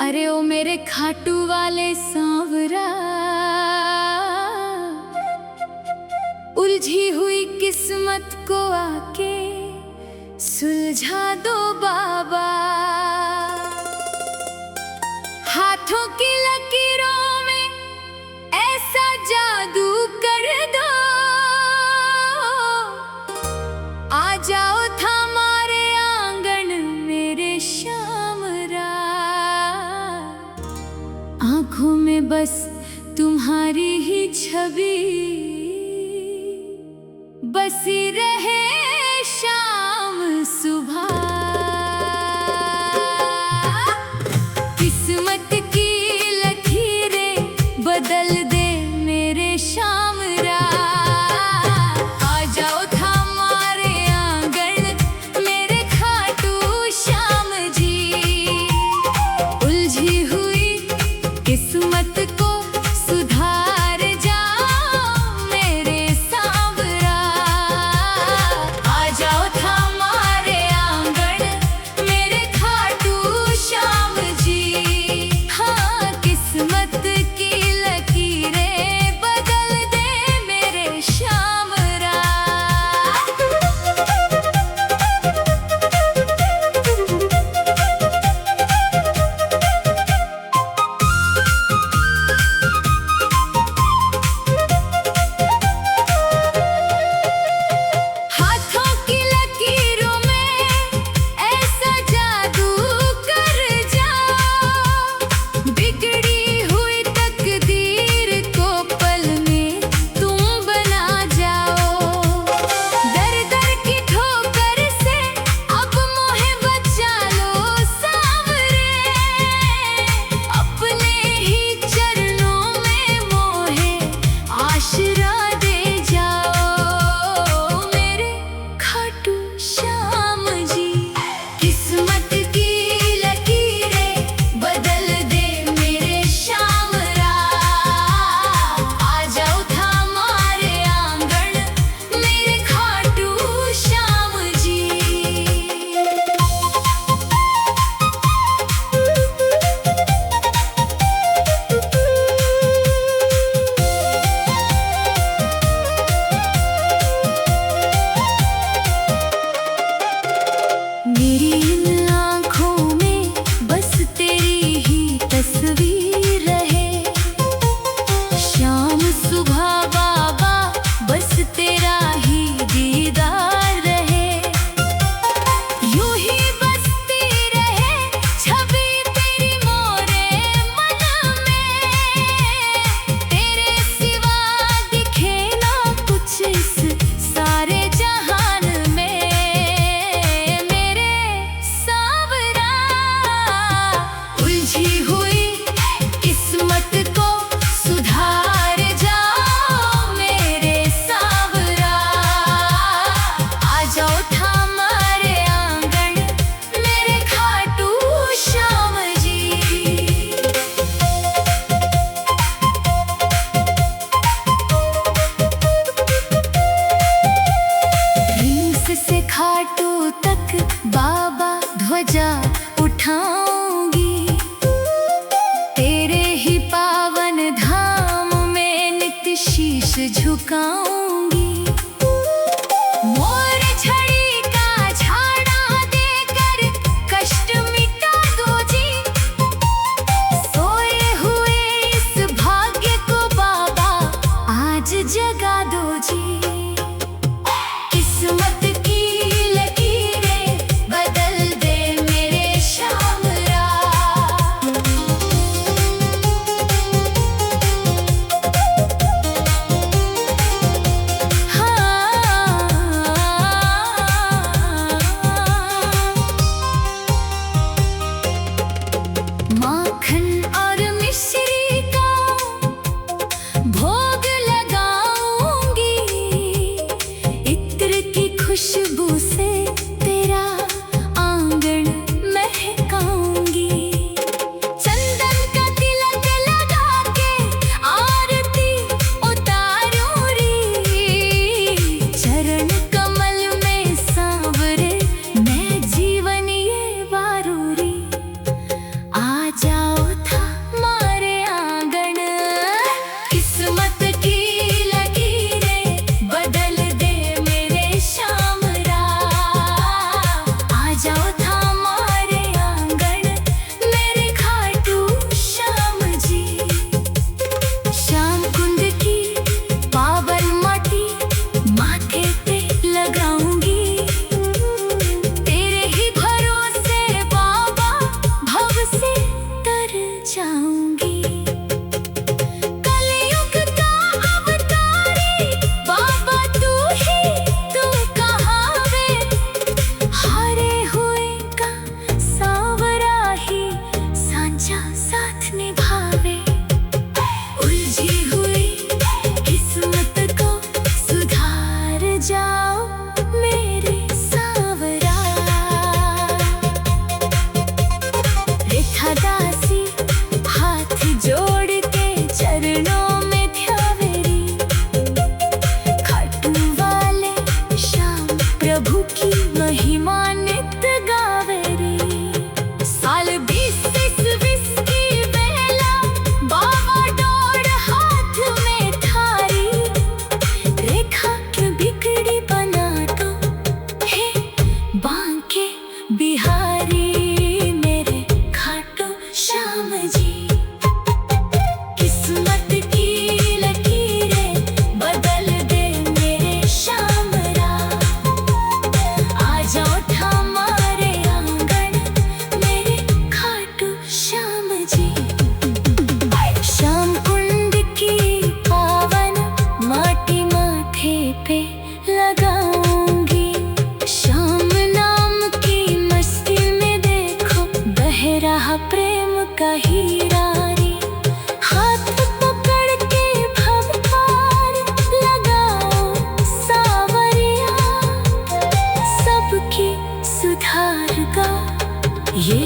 अरे ओ मेरे खाटू वाले सांवरा, उलझी हुई किस्मत को आके सुलझा दो बाबा। हाथों की लकीरों में ऐसा जादू कर दो, आ जाओ हमारे आंगन मेरे शामरा। आंखों में बस तुम्हारी ही छवि बसी रहे शाम सुबह। किस्मत की लकीरें बदल दे मेरे शामरा। आ जाओ हमारे आंगन मेरे खाटू श्याम जी। उलझी हुई किस्मत को सुधार जाओ मेरे सांवरा। आ जाओ हमारे आंगन मेरे खाटू श्याम जी। हाँ, किस्मत की लकीरें बदल दे मेरे शामरा। हाथों की लकीरों में ऐसा जादू कर जाओ, बिगड़ी हुई तकदीर को पल में तुम बना जाओ। दर दर की ठोकर से अब मोहे बचा लो सांवरे, अपने ही चरणों में मोहे आशरा दे जाओ मेरे खाटू श्याम जी। किस्मत की लकीरें बदल दे मेरे शामरा। आ जाओ हमारे आंगन मेरे खाटू श्याम जी। मेरी इन आँखों में बस तेरी ही तस्वीर रहे। शाम सुबह बाबा बस तेरा ही दीदार रहे। यूं ही बसती रहे छवि तेरी मोरे मन में। तेरे सिवा दिखे ना कुछ इस सारे जहान में मेरे सांवरा। उलझी हुई किस्मत को सुधार जाओ मेरे सांवरा। आ जाओ हमारे आंगन मेरे खाटू श्याम जी। रिंस से खाटू तक बाबा ध्वजा उठाऊंगी। तेरे ही पावन धाम में नित्य शीश झुकाऊंगी। मोर झड़ी का झाड़ा देकर कष्ट मिटा दो जी। सोए हुए इस भाग्य को बाबा आज जगा दो जी। किस्मत की लकीरें बदल दे मेरे शामरा। बिहारी मेरे खाटू श्याम जी। किस्मत की लकीरें बदल दे मेरे श्याम राम। आ जाओ हमारे आंगन मेरे खाटू श्याम जी। श्याम कुंड की पावन माटी माथे पे लगाऊंगी। श्याम नाम की मस्ती में देखो बह रहा प्रेम का हीरा रे। हाथ पकड़ के भवपार लगाओ सावरिया। सबकी सुधार गा ये